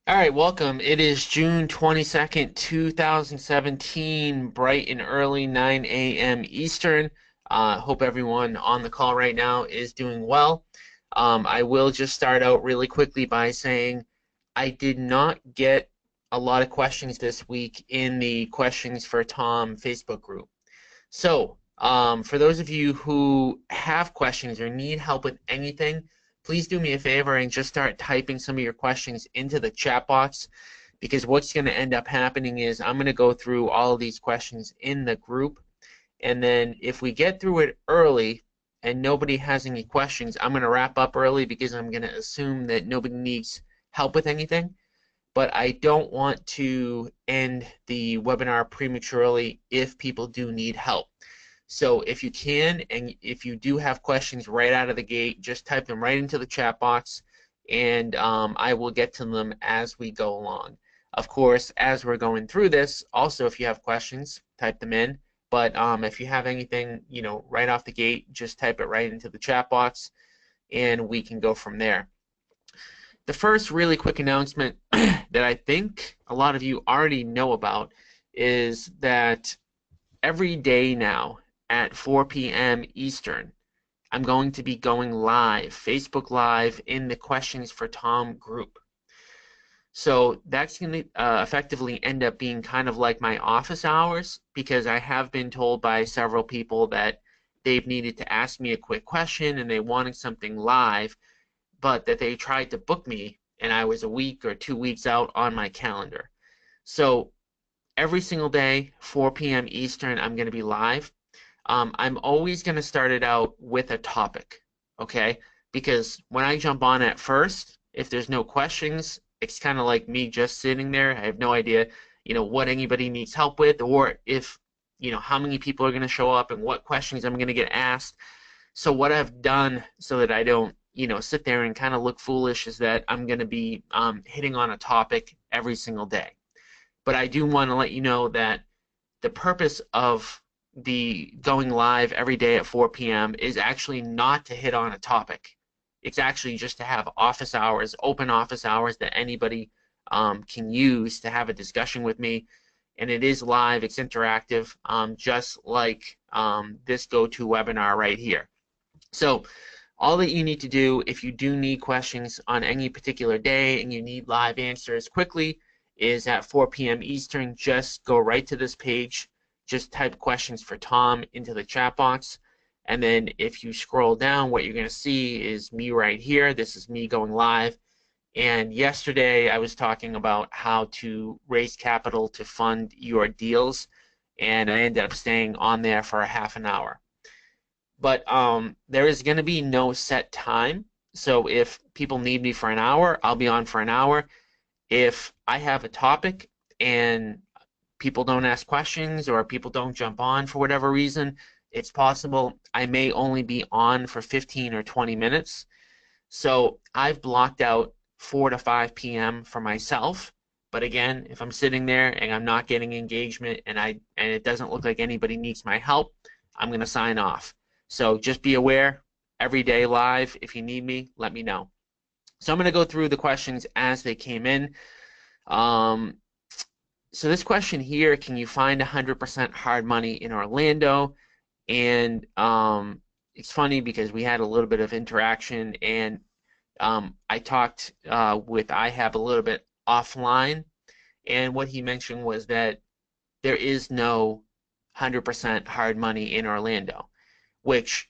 All right, welcome. It is June 22nd, 2017, bright and early, 9 a.m. Eastern. Hope everyone on the call right now is doing well. I will just start out really quickly by saying I did not get a lot of questions this week in the Questions for Tom Facebook group. So, for those of you who have questions or need help with anything, please do me a favor and just start typing some of your questions into the chat box, because what's going to end up happening is I'm going to go through all of these questions in the group, and then if we get through it early and nobody has any questions, I'm going to wrap up early because I'm going to assume that nobody needs help with anything. But I don't want to end the webinar prematurely if people do need help. So if you can, and if you do have questions right out of the gate, just type them right into the chat box, and I will get to them as we go along. Of course, as we're going through this, also if you have questions, type them in. But if you have anything, right off the gate, just type it right into the chat box, and we can go from there. The first really quick announcement that I think a lot of you already know about is that every day now at 4 p.m. Eastern, I'm going to be going live, Facebook Live, in the Questions for Tom group. So that's going to effectively end up being kind of like my office hours, because I have been told by several people that they've needed to ask me a quick question and they wanted something live, but that they tried to book me and I was a week or 2 weeks out on my calendar. So every single day, 4 p.m. Eastern, I'm going to be live. I'm always going to start it out with a topic, okay? Because when I jump on at first, if there's no questions, it's kind of like me just sitting there. I have no idea, what anybody needs help with, or if, how many people are going to show up and what questions I'm going to get asked. So what I've done so that I don't, sit there and kind of look foolish is that I'm going to be hitting on a topic every single day. But I do want to let you know that the purpose of the going live every day at 4 p.m. is actually not to hit on a topic. It's actually just to have office hours, open office hours that anybody can use to have a discussion with me. And it is live, it's interactive, just like this GoToWebinar right here. So all that you need to do, if you do need questions on any particular day and you need live answers quickly, is at 4 p.m. Eastern, just go right to this page, just type questions for Tom into the chat box, and then if you scroll down, what you're going to see is me right here. This is me going live, and yesterday I was talking about how to raise capital to fund your deals, and I ended up staying on there for a half an hour. But there is going to be no set time, so if people need me for an hour, I'll be on for an hour. If I have a topic and people don't ask questions or people don't jump on for whatever reason, it's possible I may only be on for 15 or 20 minutes. So I've blocked out 4 to 5 p.m. for myself. But again, if I'm sitting there and I'm not getting engagement and it doesn't look like anybody needs my help, I'm going to sign off. So just be aware, every day live. If you need me, let me know. So I'm going to go through the questions as they came in. So this question here, can you find 100% hard money in Orlando? And it's funny because we had a little bit of interaction, and I talked with IHAB a little bit offline, and what he mentioned was that there is no 100% hard money in Orlando, which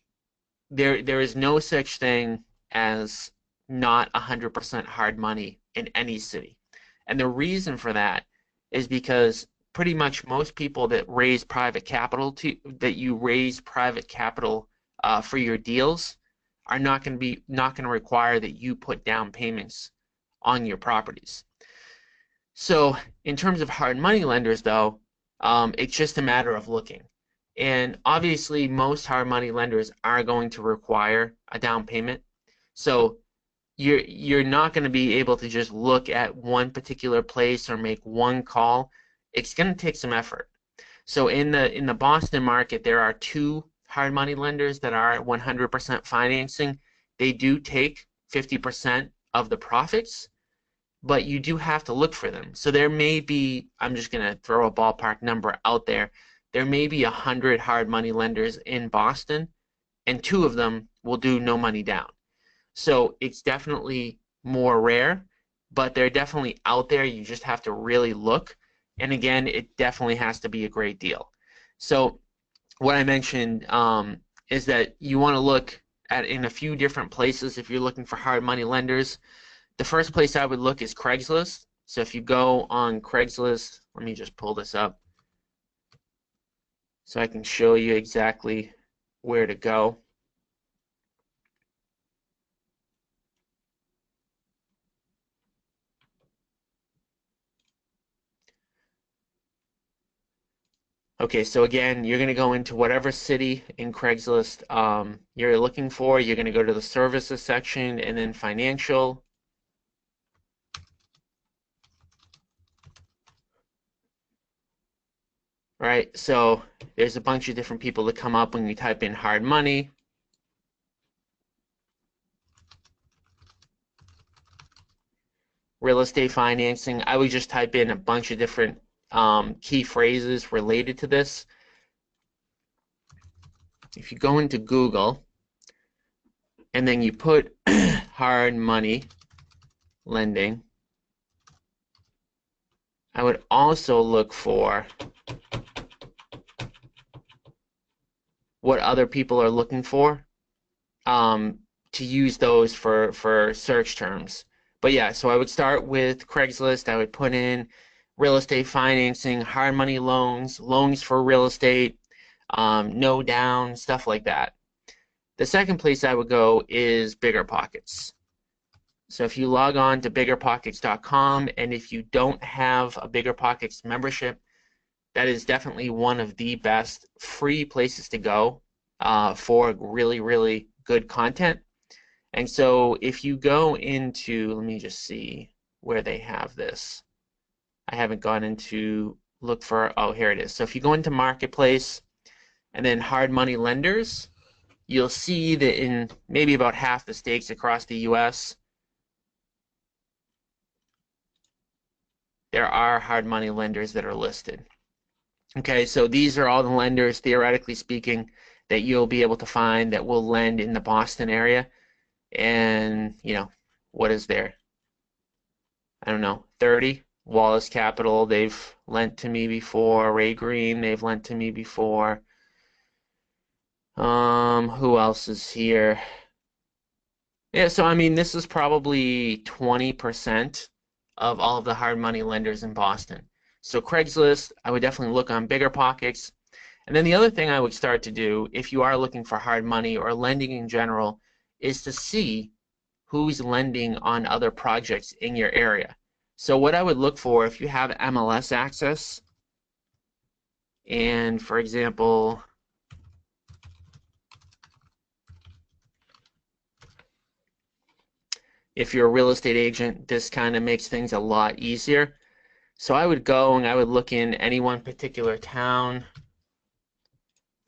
there is no such thing as not 100% hard money in any city. And the reason for that is because pretty much most people that raise private capital for your deals are not going to require that you put down payments on your properties. So in terms of hard money lenders, though, it's just a matter of looking. And obviously, most hard money lenders are going to require a down payment. So you're not going to be able to just look at one particular place or make one call. It's going to take some effort. So in the Boston market, there are two hard money lenders that are 100% financing. They do take 50% of the profits, but you do have to look for them. So there may be, I'm just going to throw a ballpark number out there. There may be 100 hard money lenders in Boston, and 2 of them will do no money down. So it's definitely more rare, but they're definitely out there. You just have to really look. And again, it definitely has to be a great deal. So what I mentioned is that you want to look at in a few different places if you're looking for hard money lenders. The first place I would look is Craigslist. So if you go on Craigslist, let me just pull this up so I can show you exactly where to go. Okay, so again, you're going to go into whatever city in Craigslist you're looking for. You're going to go to the services section and then financial. Right, so there's a bunch of different people that come up when you type in hard money. Real estate financing. I would just type in a bunch of different key phrases related to this. If you go into Google and then you put hard money lending, I would also look for what other people are looking for to use those for search terms. But yeah, so I would start with Craigslist. I would put in real estate financing, hard money loans, loans for real estate, no down, stuff like that. The second place I would go is BiggerPockets. So if you log on to biggerpockets.com, and if you don't have a BiggerPockets membership, that is definitely one of the best free places to go for really, really good content. And so if you go into, let me just see where they have this. I haven't gone into look for, oh, here it is. So if you go into Marketplace and then hard money lenders, you'll see that in maybe about half the states across the U.S., there are hard money lenders that are listed. Okay, so these are all the lenders, theoretically speaking, that you'll be able to find that will lend in the Boston area. And, you know, what is there? I don't know, 30. Wallace Capital, they've lent to me before. Ray Green, they've lent to me before. Who else is here? Yeah, so I mean, this is probably 20% of all of the hard money lenders in Boston. So Craigslist, I would definitely look on BiggerPockets. And then the other thing I would start to do if you are looking for hard money or lending in general is to see who's lending on other projects in your area. So what I would look for if you have MLS access, and for example, if you're a real estate agent, this kind of makes things a lot easier. So I would go and I would look in any one particular town,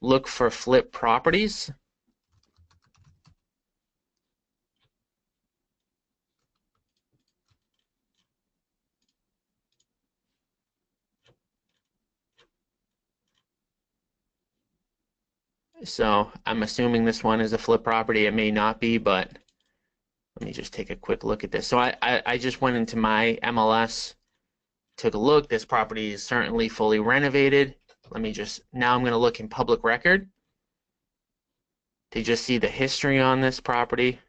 look for flip properties. So I'm assuming this one is a flip property. It may not be, but let me just take a quick look at this. So I just went into my MLS, took a look. This property is certainly fully renovated. Let me just, now I'm going to look in public record to just see the history on this property.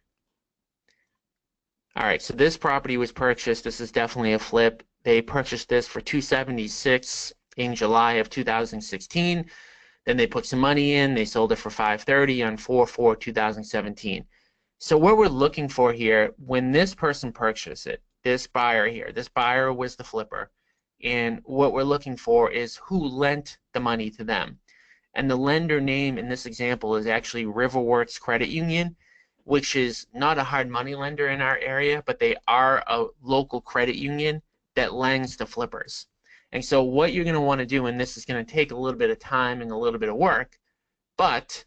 All right, so this property was purchased. This is definitely a flip. They purchased this for $276 in July of 2016. Then they put some money in. They sold it for $530 on 4/4/2017. So what we're looking for here, when this person purchased it, this buyer here, this buyer was the flipper. And what we're looking for is who lent the money to them. And the lender name in this example is actually Riverworks Credit Union, which is not a hard money lender in our area, but they are a local credit union that lends to flippers. And so what you're going to want to do, and this is going to take a little bit of time and a little bit of work, but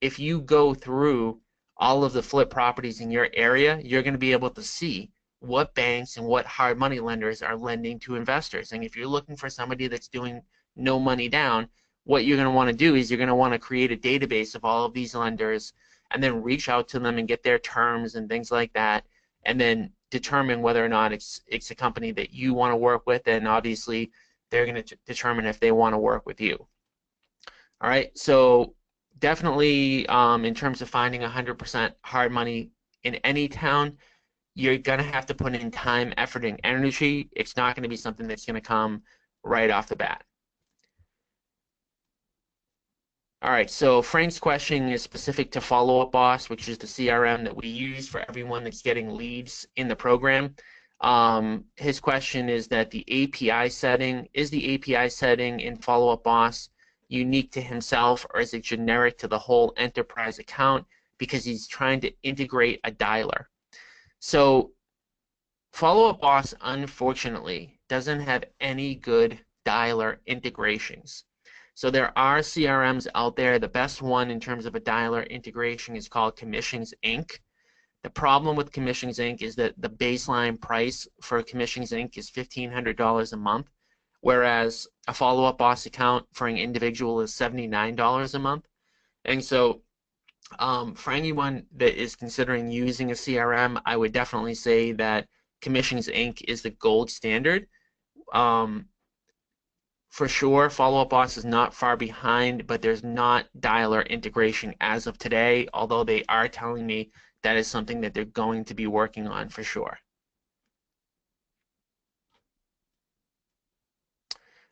if you go through all of the flip properties in your area, you're going to be able to see what banks and what hard money lenders are lending to investors. And if you're looking for somebody that's doing no money down, what you're going to want to do is you're going to want to create a database of all of these lenders and then reach out to them and get their terms and things like that, and then determine whether or not it's a company that you want to work with, and obviously they're going to determine if they want to work with you. All right, so definitely in terms of finding 100% hard money in any town, you're going to have to put in time, effort, and energy. It's not going to be something that's going to come right off the bat. All right, so Frank's question is specific to Follow Up Boss, which is the CRM that we use for everyone that's getting leads in the program. His question is that the API setting, is the API setting in Follow Up Boss unique to himself, or is it generic to the whole enterprise account because he's trying to integrate a dialer? So Follow Up Boss, unfortunately, doesn't have any good dialer integrations. So there are CRMs out there. The best one in terms of a dialer integration is called Commissions Inc. The problem with Commissions Inc. is that the baseline price for Commissions Inc. is $1,500 a month, whereas a Follow Up Boss account for an individual is $79 a month. And so for anyone that is considering using a CRM, I would definitely say that Commissions Inc. is the gold standard. For sure, Follow Up Boss is not far behind, but there's not dialer integration as of today, although they are telling me that is something that they're going to be working on for sure.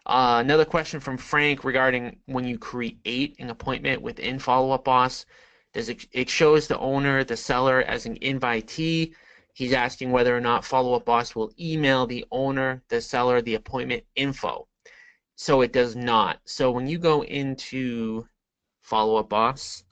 Another question from Frank regarding when you create an appointment within Follow Up Boss. It shows the owner, the seller as an invitee. He's asking whether or not Follow Up Boss will email the owner, the seller, the appointment info. So it does not. So when you go into Follow Up Boss,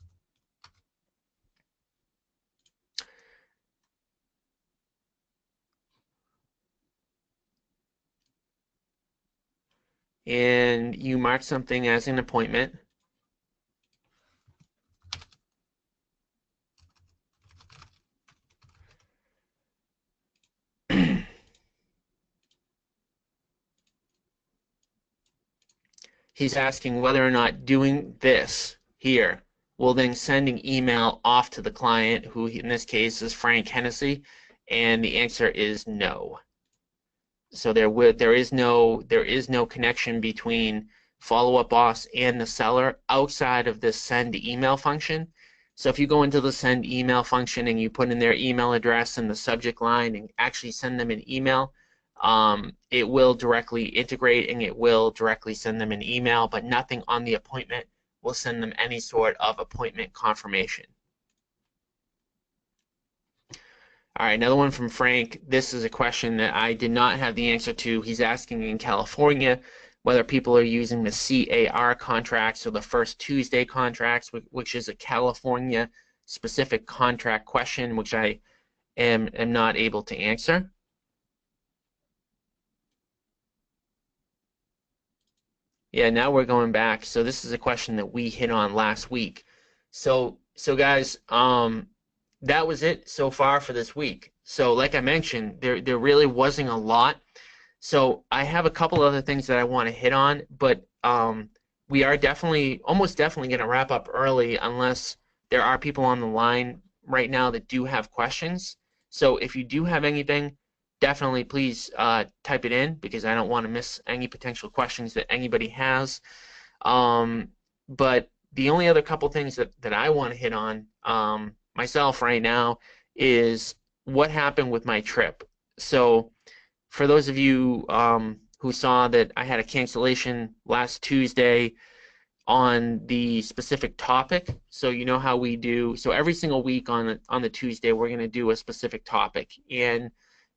and you mark something as an appointment, he's asking whether or not doing this here will then send an email off to the client, who in this case is Frank Hennessy, and the answer is no. So there is no connection between Follow Up Boss and the seller outside of the send email function. So if you go into the send email function and you put in their email address in the subject line and actually send them an email, it will directly integrate and it will directly send them an email, but nothing on the appointment will send them any sort of appointment confirmation. All right, another one from Frank. This is a question that I did not have the answer to. He's asking in California whether people are using the CAR contracts or the FirstTuesday contracts, which is a California specific contract question, which I am not able to answer. Yeah, now we're going back. So this is a question that we hit on last week. So guys, that was it so far for this week. So like I mentioned, there really wasn't a lot. So I have a couple other things that I want to hit on, but we are almost definitely going to wrap up early unless there are people on the line right now that do have questions. So if you do have anything, definitely please type it in, because I don't want to miss any potential questions that anybody has. But the only other couple things that I want to hit on myself right now is what happened with my trip. So for those of you who saw that I had a cancellation last Tuesday on the specific topic, so you know how we do. So every single week on the Tuesday, we're going to do a specific topic. And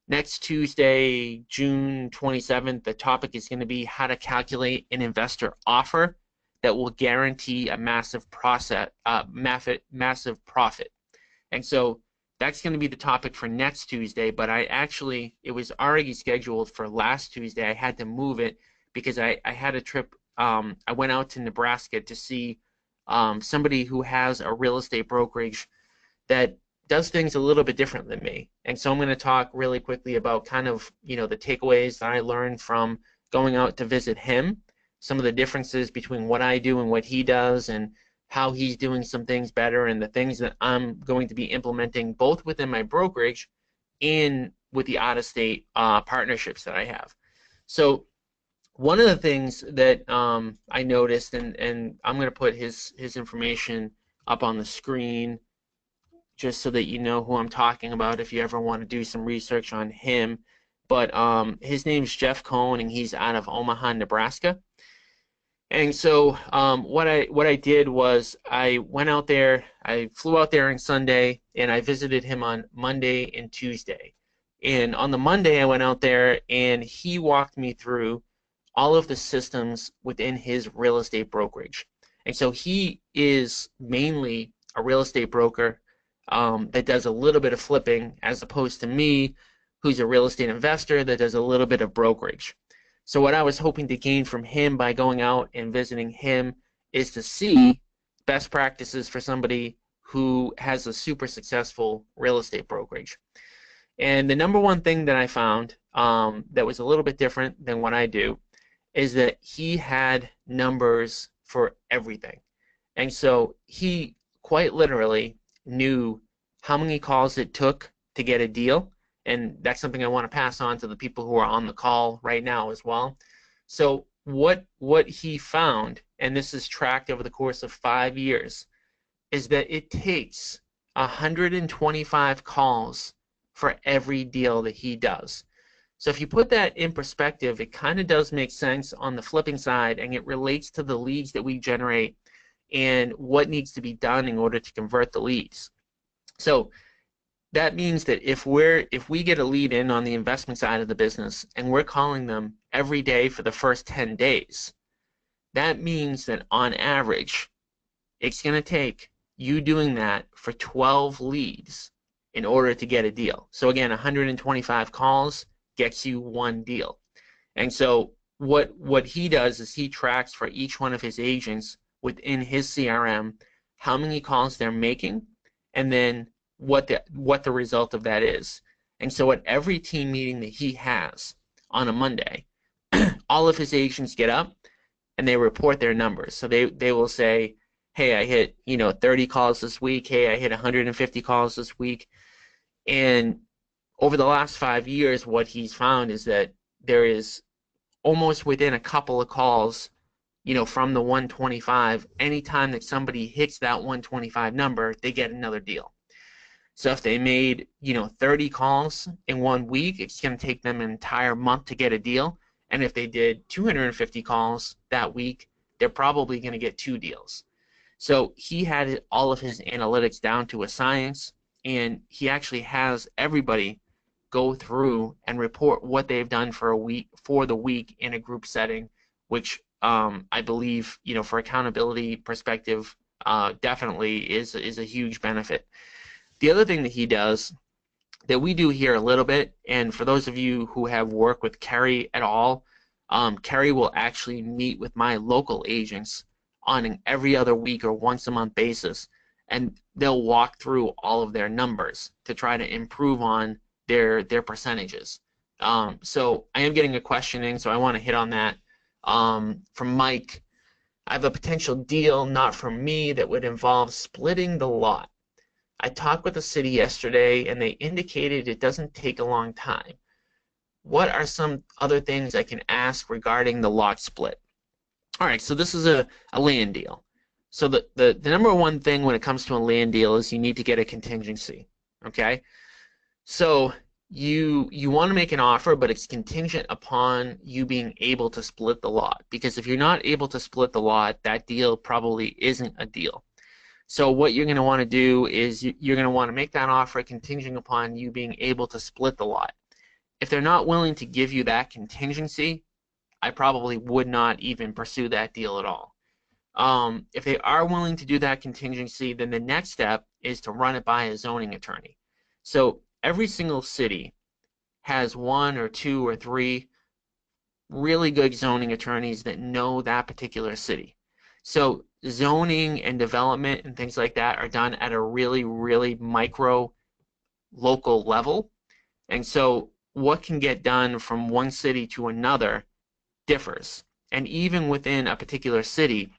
next Tuesday, June 27th, the topic is going to be how to calculate an investor offer that will guarantee a massive profit. And so that's going to be the topic for next Tuesday, but it was already scheduled for last Tuesday. I had to move it because I had a trip. I went out to Nebraska to see somebody who has a real estate brokerage that does things a little bit different than me. And so I'm going to talk really quickly about kind of, the takeaways that I learned from going out to visit him, some of the differences between what I do and what he does, and how he's doing some things better, and the things that I'm going to be implementing both within my brokerage and with the out-of-state partnerships that I have. So one of the things that I noticed, and I'm going to put his information up on the screen just so that you know who I'm talking about if you ever want to do some research on him. But his name's Jeff Cohn, and he's out of Omaha, Nebraska. And so what I did was I went out there, I flew out there on Sunday, and I visited him on Monday and Tuesday. And on the Monday I went out there, and he walked me through all of the systems within his real estate brokerage. And so he is mainly a real estate broker that does a little bit of flipping, as opposed to me, who's a real estate investor that does a little bit of brokerage. So what I was hoping to gain from him by going out and visiting him is to see best practices for somebody who has a super successful real estate brokerage. And the number one thing that I found that was a little bit different than what I do is that he had numbers for everything. And so he quite literally knew how many calls it took to get a deal, and that's something I want to pass on to the people who are on the call right now as well. So what he found, and this is tracked over the course of 5 years, is that it takes 125 calls for every deal that he does. So if you put that in perspective, it kind of does make sense on the flipping side, and it relates to the leads that we generate and what needs to be done in order to convert the leads. So that means that if we get a lead in on the investment side of the business and we're calling them every day for the first 10 days, that means that on average, it's going to take you doing that for 12 leads in order to get a deal. So again, 125 calls gets you one deal. And so what he does is he tracks for each one of his agents within his CRM how many calls they're making, and then what the result of that is. And so at every team meeting that he has on a Monday, all of his agents get up and they report their numbers. So they will say, hey, I hit 30 calls this week. Hey, I hit 150 calls this week. And over the last 5 years, what he's found is that there is almost within a couple of calls, from the 125, anytime that somebody hits that 125 number, they get another deal. So if they made 30 calls in 1 week, it's going to take them an entire month to get a deal. And if they did 250 calls that week, they're probably going to get 2 deals. So he had all of his analytics down to a science, and he actually has everybody go through and report what they've done for the week in a group setting, which I believe, for accountability perspective, definitely is a huge benefit. The other thing that he does that we do here a little bit, and for those of you who have worked with Kerry at all, Kerry will actually meet with my local agents on an every other week or once a month basis, and they'll walk through all of their numbers to try to improve on their percentages. So I am getting a question in, so I want to hit on that. From Mike, I have a potential deal, not from me, that would involve splitting the lot. I talked with the city yesterday, and they indicated it doesn't take a long time. What are some other things I can ask regarding the lot split? All right, so this is a land deal. So the number one thing when it comes to a land deal is you need to get a contingency, okay? So you want to make an offer, but it's contingent upon you being able to split the lot, because if you're not able to split the lot, that deal probably isn't a deal. So what you're going to want to do is you're going to want to make that offer contingent upon you being able to split the lot. If they're not willing to give you that contingency, I probably would not even pursue that deal at all. If they are willing to do that contingency, then the next step is to run it by a zoning attorney. So every single city has 1 or 2 or 3 really good zoning attorneys that know that particular city. So zoning and development and things like that are done at a really, really micro local level. And so what can get done from one city to another differs. And even within a particular city,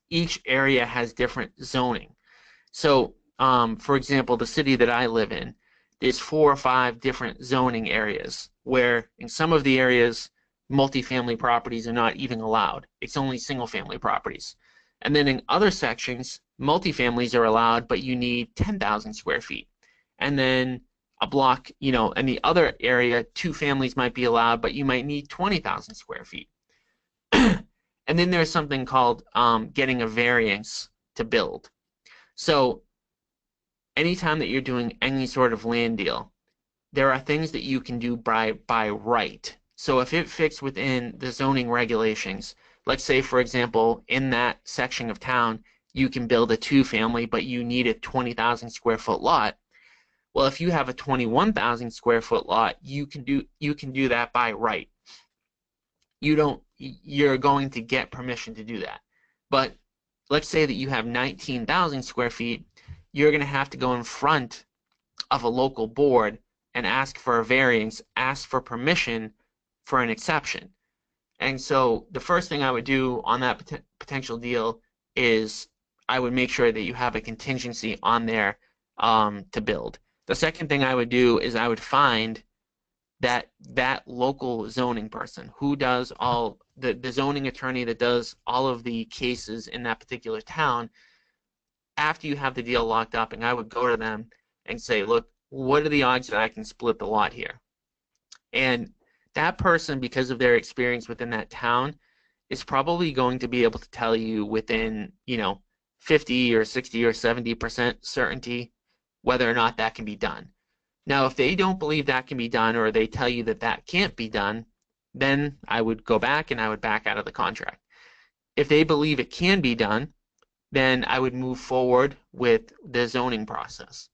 each area has different zoning. So, for example, the city that I live in, there's 4 or 5 different zoning areas where in some of the areas, multifamily properties are not even allowed. It's only single-family properties. And then in other sections, multifamilies are allowed, but you need 10,000 square feet. And then a block, in the other area, 2 families might be allowed, but you might need 20,000 square feet. And then there's something called getting a variance to build. So anytime that you're doing any sort of land deal, there are things that you can do by right. So if it fits within the zoning regulations, let's say, for example, in that section of town, you can build a 2-family, but you need a 20,000 square foot lot. Well, if you have a 21,000 square foot lot, you can do that by right. You're going to get permission to do that. But let's say that you have 19,000 square feet, you're going to have to go in front of a local board and ask for a variance, ask for permission for an exception. And so the first thing I would do on that potential deal is I would make sure that you have a contingency on there to build. The second thing I would do is I would find that local zoning person who does all the zoning attorney that does all of the cases in that particular town. After you have the deal locked up, and I would go to them and say, look, what are the odds that I can split the lot here? And that person, because of their experience within that town, is probably going to be able to tell you within 50 or 60 or 70% certainty whether or not that can be done. Now, if they don't believe that can be done, or they tell you that that can't be done, then I would go back and I would back out of the contract. If they believe it can be done, then I would move forward with the zoning process.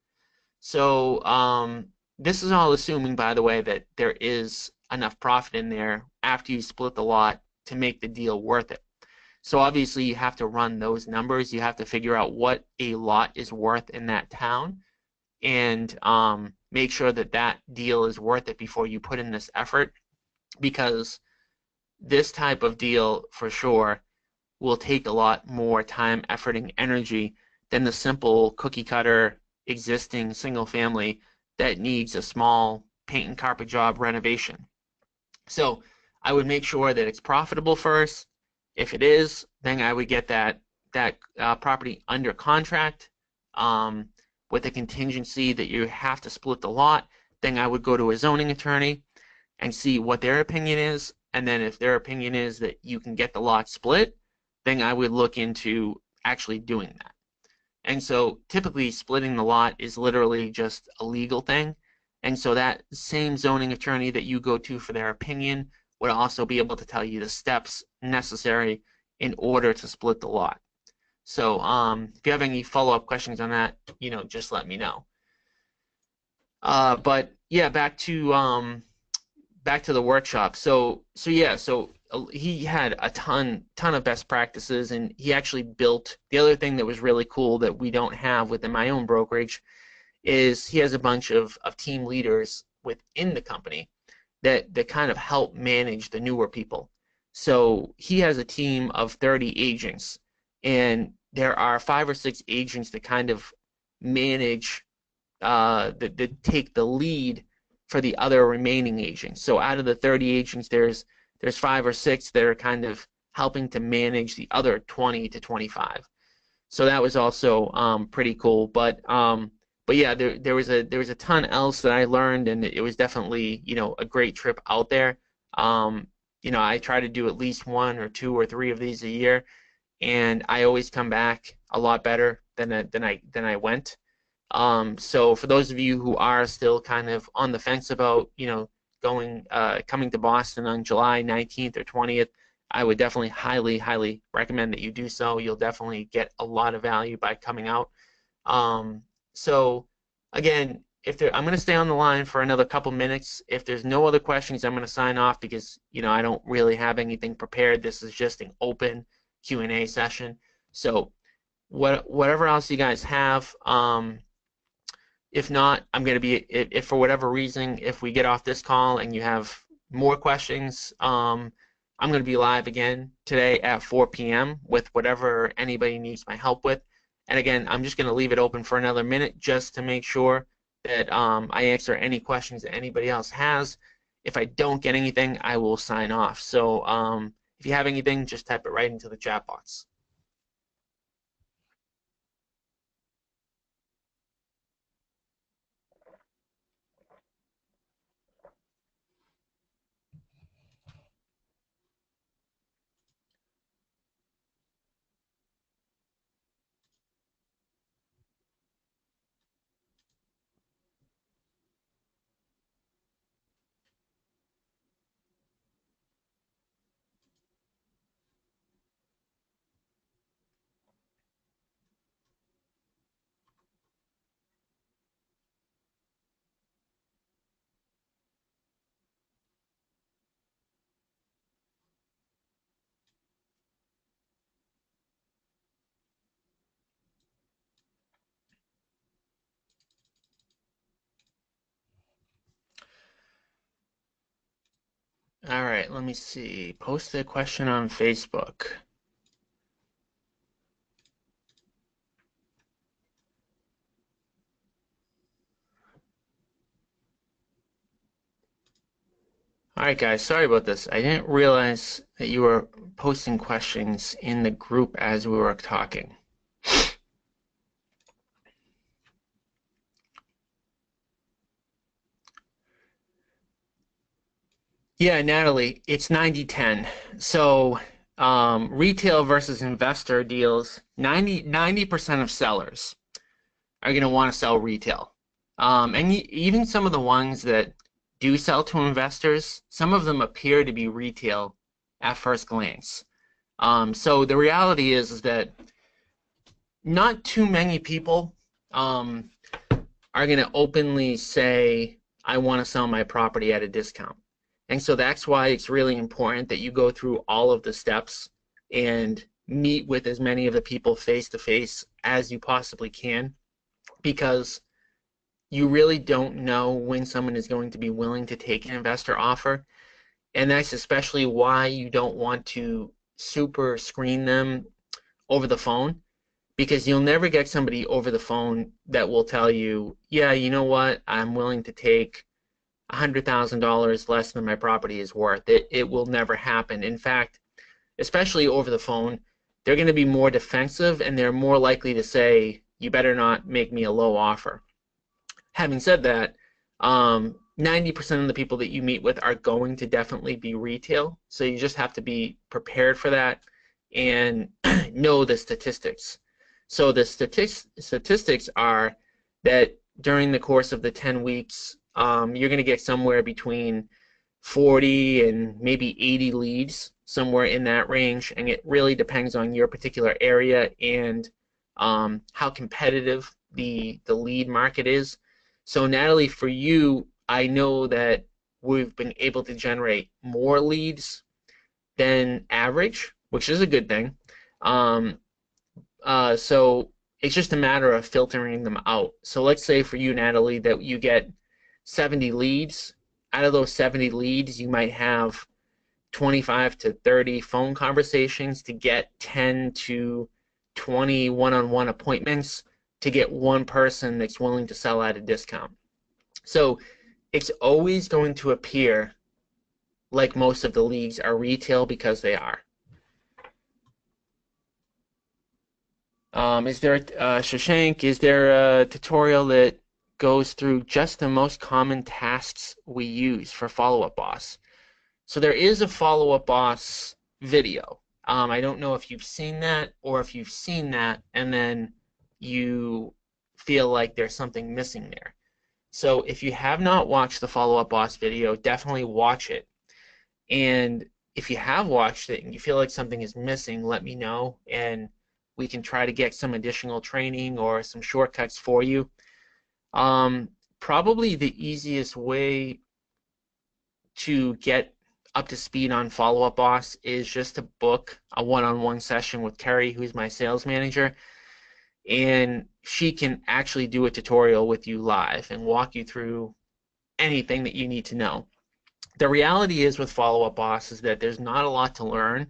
So this is all assuming, by the way, that there is enough profit in there after you split the lot to make the deal worth it. So obviously you have to run those numbers. You have to figure out what a lot is worth in that town and make sure that that deal is worth it before you put in this effort, because this type of deal for sure will take a lot more time, effort, and energy than the simple cookie cutter existing single family that needs a small paint and carpet job renovation. So I would make sure that it's profitable first. If it is, then I would get that property under contract with a contingency that you have to split the lot. Then I would go to a zoning attorney and see what their opinion is. And then if their opinion is that you can get the lot split, then I would look into actually doing that. And so typically splitting the lot is literally just a legal thing. And so that same zoning attorney that you go to for their opinion would also be able to tell you the steps necessary in order to split the lot. So if you have any follow-up questions on that, just let me know. But yeah, back to the workshop. So he had a ton of best practices, and he actually built. The other thing that was really cool that we don't have within my own brokerage is he has a bunch of team leaders within the company that kind of help manage the newer people. So he has a team of 30 agents, and there are 5 or 6 agents that kind of manage, that take the lead for the other remaining agents. So out of the 30 agents, there's 5 or 6 that are kind of helping to manage the other 20 to 25. So that was also pretty cool. But yeah, there was a ton else that I learned, and it was definitely a great trip out there. I try to do at least 1 or 2 or 3 of these a year, and I always come back a lot better than I went. So for those of you who are still kind of on the fence about coming to Boston on July 19th or 20th, I would definitely highly recommend that you do so. You'll definitely get a lot of value by coming out. So again, I'm going to stay on the line for another couple minutes. If there's no other questions, I'm going to sign off because I don't really have anything prepared. This is just an open Q&A session. So whatever else you guys have, If not, I'm going to be, if for whatever reason, if we get off this call and you have more questions, I'm going to be live again today at 4 p.m. with whatever anybody needs my help with. And again, I'm just going to leave it open for another minute just to make sure that I answer any questions that anybody else has. If I don't get anything, I will sign off. So if you have anything, just type it right into the chat box. All right, let me see. Post the question on Facebook. All right, guys, sorry about this. I didn't realize that you were posting questions in the group as we were talking. Yeah, Natalie, it's 90-10. So retail versus investor deals, 90% of sellers are going to want to sell retail. And even some of the ones that do sell to investors, some of them appear to be retail at first glance. So the reality is that not too many people are going to openly say, I want to sell my property at a discount. And so that's why it's really important that you go through all of the steps and meet with as many of the people face to face as you possibly can, because you really don't know when someone is going to be willing to take an investor offer. And that's especially why you don't want to super screen them over the phone, because you'll never get somebody over the phone that will tell you, yeah, you know what, I'm willing to take $100,000 less than my property is worth. It will never happen. In fact, especially over the phone, they're going to be more defensive and they're more likely to say, you better not make me a low offer. Having said that, 90% of the people that you meet with are going to definitely be retail, so you just have to be prepared for that and know the statistics. So the statistics are that during the course of the 10 weeks, you're going to get somewhere between 40 and maybe 80 leads, somewhere in that range, and it really depends on your particular area and how competitive the lead market is. So Natalie, for you, I know that we've been able to generate more leads than average, which is a good thing. So it's just a matter of filtering them out. So let's say for you, Natalie, that you get 70 leads. Out of those 70 leads, you might have 25 to 30 phone conversations to get 10 to 20 one-on-one appointments to get one person that's willing to sell at a discount. So it's always going to appear like most of the leagues are retail, because they are. Shashank, is there a tutorial that goes through just the most common tasks we use for Follow-Up Boss? So there is a Follow-Up Boss video. I don't know if you've seen that, or if you've seen that and then you feel like there's something missing there. So if you have not watched the Follow-Up Boss video, definitely watch it. And if you have watched it and you feel like something is missing, let me know, and we can try to get some additional training or some shortcuts for you. Probably the easiest way to get up to speed on Follow-Up Boss is just to book a one-on-one session with Kerry, who's my sales manager. and she can actually do a tutorial with you live and walk you through anything that you need to know. The reality is with Follow Up Boss is that there's not a lot to learn,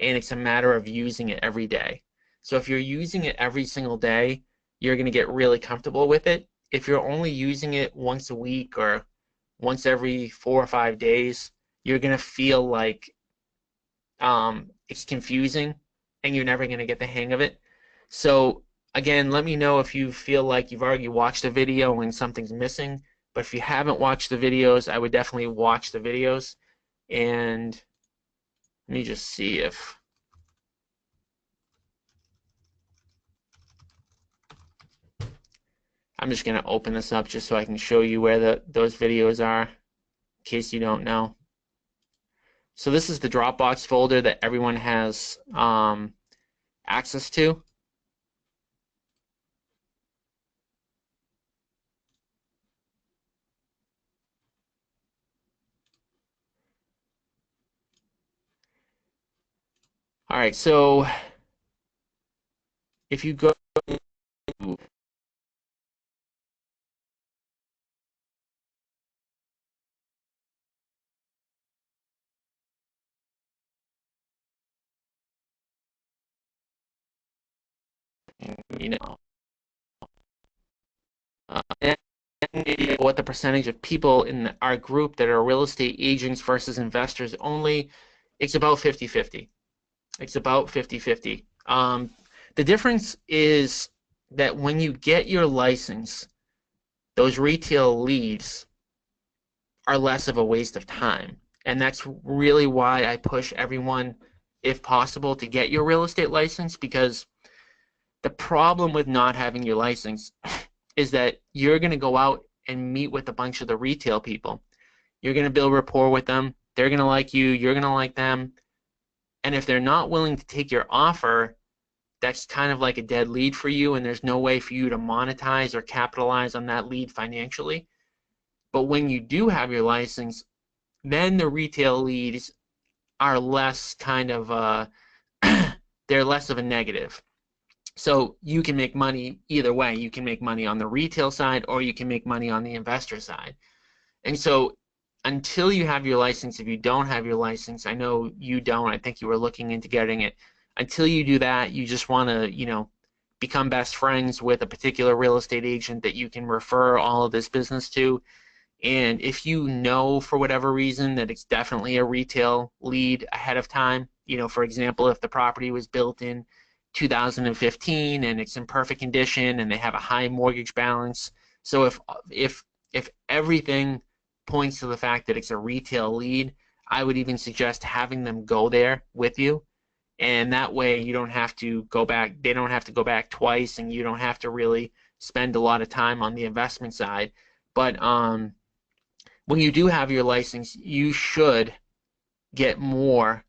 and it's a matter of using it every day. So if you're using it every single day, you're going to get really comfortable with it. If you're only using it once a week or once every 4 or 5 days, you're going to feel like it's confusing and you're never going to get the hang of it. So again, let me know if you feel like you've already watched a video and something's missing. But if you haven't watched the videos, I would definitely watch the videos. And let me just see if I'm just going to open this up just so I can show you where those videos are in case you don't know. So this is the Dropbox folder that everyone has access to. All right, so if you go, you know, and what the percentage of people in our group that are real estate agents versus investors only, it's about 50-50. It's about 50-50. The difference is that when you get your license, those retail leads are less of a waste of time. And that's really why I push everyone, if possible, to get your real estate license, because the problem with not having your license is that you're going to go out and meet with a bunch of the retail people. You're going to build rapport with them. They're going to like you. You're going to like them. And if they're not willing to take your offer, that's kind of like a dead lead for you, and there's no way for you to monetize or capitalize on that lead financially. But when you do have your license, then the retail leads are less kind of they're less of a negative. So you can make money either way. You can make money on the retail side or you can make money on the investor side. And so until you have your license, if you don't have your license, I know you don't, I think you were looking into getting it. Until you do that, you just want to, become best friends with a particular real estate agent that you can refer all of this business to. And if you know for whatever reason that it's definitely a retail lead ahead of time, for example, if the property was built in 2015 and it's in perfect condition and they have a high mortgage balance. So if everything points to the fact that it's a retail lead, I would even suggest having them go there with you. And that way you don't have to go back, they don't have to go back twice, and you don't have to really spend a lot of time on the investment side. But when you do have your license, you should get more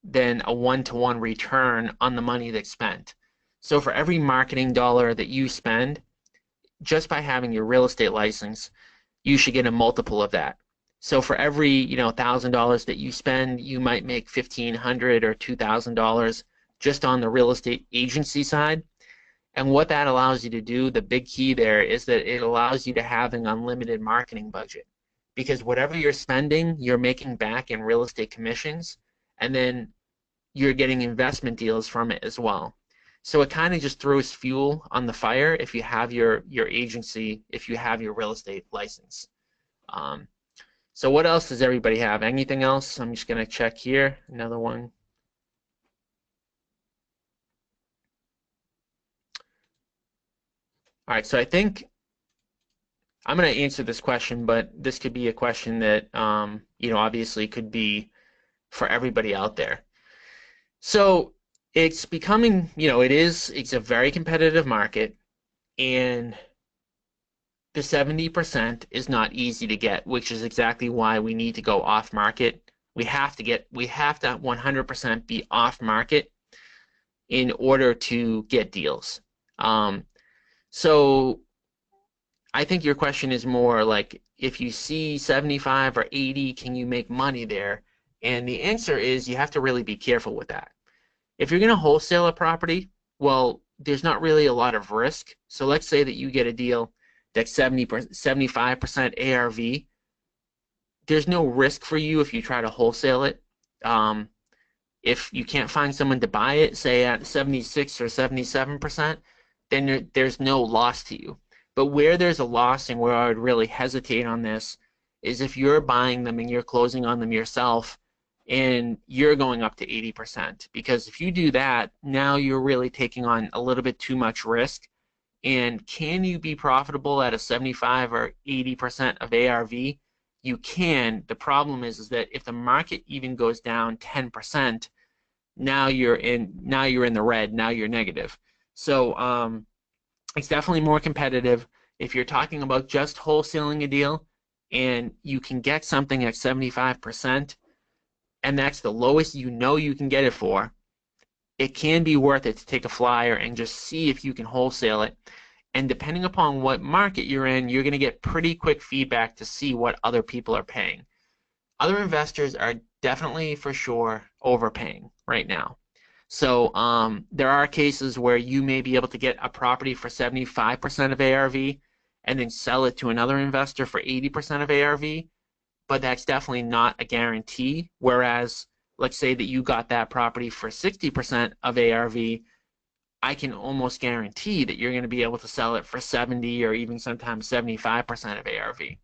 than a one-to-one return on the money that's spent. So for every marketing dollar that you spend, just by having your real estate license, you should get a multiple of that. So for every $1,000 that you spend, you might make $1,500 or $2,000 just on the real estate agency side. And what that allows you to do, the big key there, is that it allows you to have an unlimited marketing budget. Because whatever you're spending, you're making back in real estate commissions, and then you're getting investment deals from it as well. So it kind of just throws fuel on the fire if you have your agency, if you have your real estate license. So what else does everybody have? Anything else? I'm just going to check here. Another one. All right, so I think I'm going to answer this question, but this could be a question that, obviously could be for everybody out there. So it's becoming, it's a very competitive market, and the 70% is not easy to get, which is exactly why we need to go off market. We have to 100% be off market in order to get deals. So I think your question is more like, if you see 75 or 80, can you make money there? And the answer is you have to really be careful with that. If you're going to wholesale a property, well, there's not really a lot of risk. So let's say that you get a deal that's 75% ARV. There's no risk for you if you try to wholesale it. Um, if you can't find someone to buy it, say at 76 or 77%, then there's no loss to you. But where there's a loss and where I would really hesitate on this is if you're buying them and you're closing on them yourself and you're going up to 80%. Because if you do that, now you're really taking on a little bit too much risk. And can you be profitable at a 75 or 80% of ARV? You can. The problem is that if the market even goes down 10%, now you're in the red, now you're negative. So it's definitely more competitive. If you're talking about just wholesaling a deal and you can get something at 75%, and that's the lowest you know you can get it for, it can be worth it to take a flyer and just see if you can wholesale it. And depending upon what market you're in, you're going to get pretty quick feedback to see what other people are paying. Other investors are definitely for sure overpaying right now. So there are cases where you may be able to get a property for 75% of ARV and then sell it to another investor for 80% of ARV, but that's definitely not a guarantee. Whereas, let's say that you got that property for 60% of ARV, I can almost guarantee that you're going to be able to sell it for 70 or even sometimes 75% of ARV.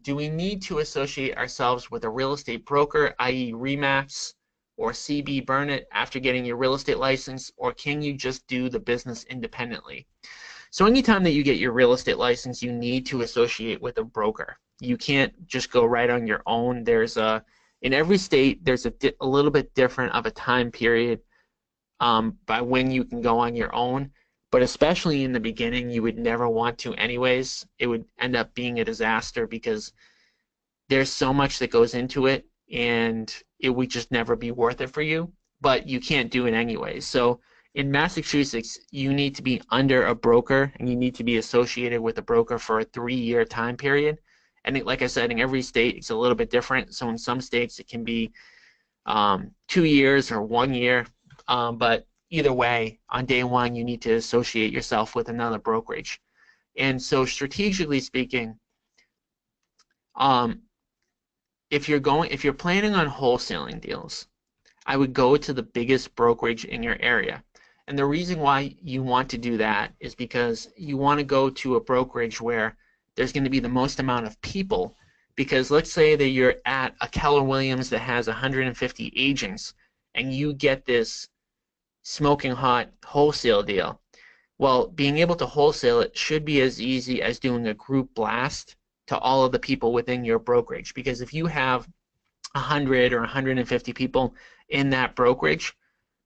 Do we need to associate ourselves with a real estate broker, i.e. RE/MAX or CB Burnett after getting your real estate license, or can you just do the business independently? So anytime that you get your real estate license, you need to associate with a broker. You can't just go right on your own. In every state, there's a little bit different of a time period by when you can go on your own. But especially in the beginning, you would never want to anyways. It would end up being a disaster because there's so much that goes into it, and it would just never be worth it for you. But you can't do it anyways. So in Massachusetts, you need to be under a broker, and you need to be associated with a broker for a 3-year time period. And like I said, in every state, it's a little bit different. So in some states, it can be 2 years or 1 year. But either way, on day one, you need to associate yourself with another brokerage. And so strategically speaking, if you're planning on wholesaling deals, I would go to the biggest brokerage in your area. And the reason why you want to do that is because you want to go to a brokerage where there's going to be the most amount of people. Because let's say that you're at a Keller Williams that has 150 agents and you get this smoking hot wholesale deal. Well, being able to wholesale it should be as easy as doing a group blast to all of the people within your brokerage. Because if you have 100 or 150 people in that brokerage,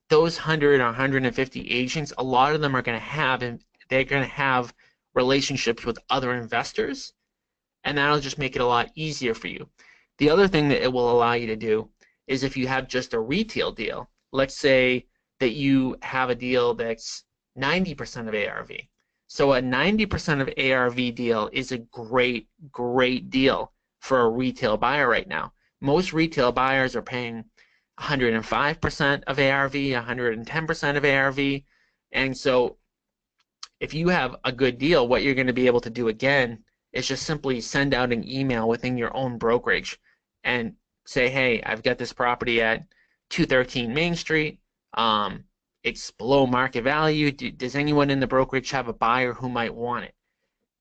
those 100 or 150 agents, a lot of them are going to have, and they're going to have relationships with other investors, and that'll just make it a lot easier for you. The other thing that it will allow you to do is if you have just a retail deal, let's say that you have a deal that's 90% of ARV. So a 90% of ARV deal is a great, great deal for a retail buyer right now. Most retail buyers are paying 105% of ARV, 110% of ARV. And so if you have a good deal, what you're going to be able to do again is just simply send out an email within your own brokerage and say, hey, I've got this property at 213 Main Street. It's below market value. Does anyone in the brokerage have a buyer who might want it?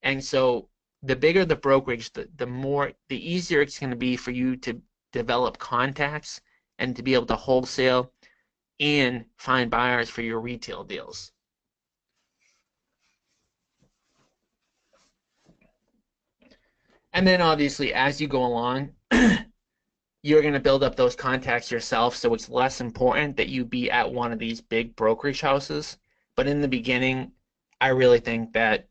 And so the bigger the brokerage, the easier it's going to be for you to develop contacts and to be able to wholesale and find buyers for your retail deals. And then obviously as you go along, you're going to build up those contacts yourself, so it's less important that you be at one of these big brokerage houses. But in the beginning, I really think that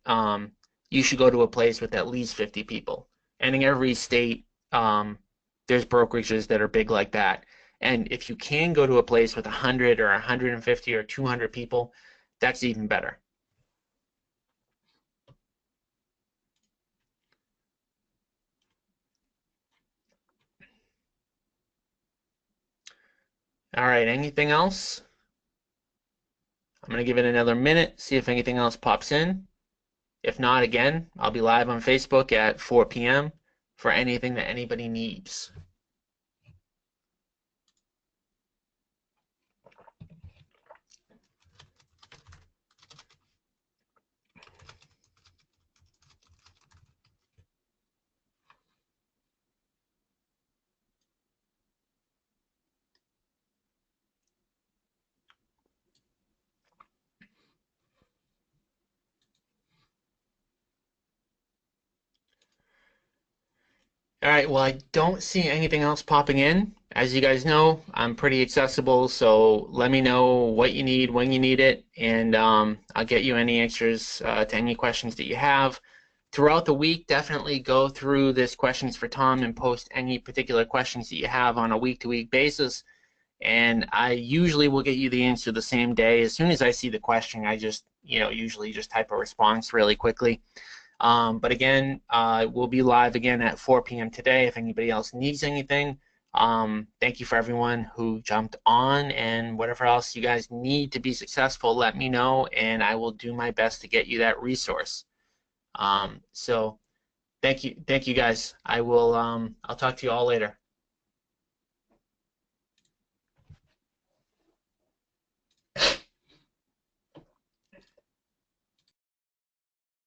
you should go to a place with at least 50 people. And in every state, there's brokerages that are big like that. And if you can go to a place with 100 or 150 or 200 people, that's even better. All right, anything else? I'm going to give it another minute, see if anything else pops in. If not, again, I'll be live on Facebook at 4 p.m. for anything that anybody needs. All right, well, I don't see anything else popping in. As you guys know, I'm pretty accessible, so let me know what you need, when you need it, and I'll get you any answers to any questions that you have. Throughout the week, definitely go through this questions for Tom and post any particular questions that you have on a week-to-week basis, and I usually will get you the answer the same day. As soon as I see the question, I just, usually just type a response really quickly. But again, we'll be live again at 4 p.m. today if anybody else needs anything. Thank you for everyone who jumped on, and whatever else you guys need to be successful, let me know, and I will do my best to get you that resource. So thank you guys. I'll talk to you all later.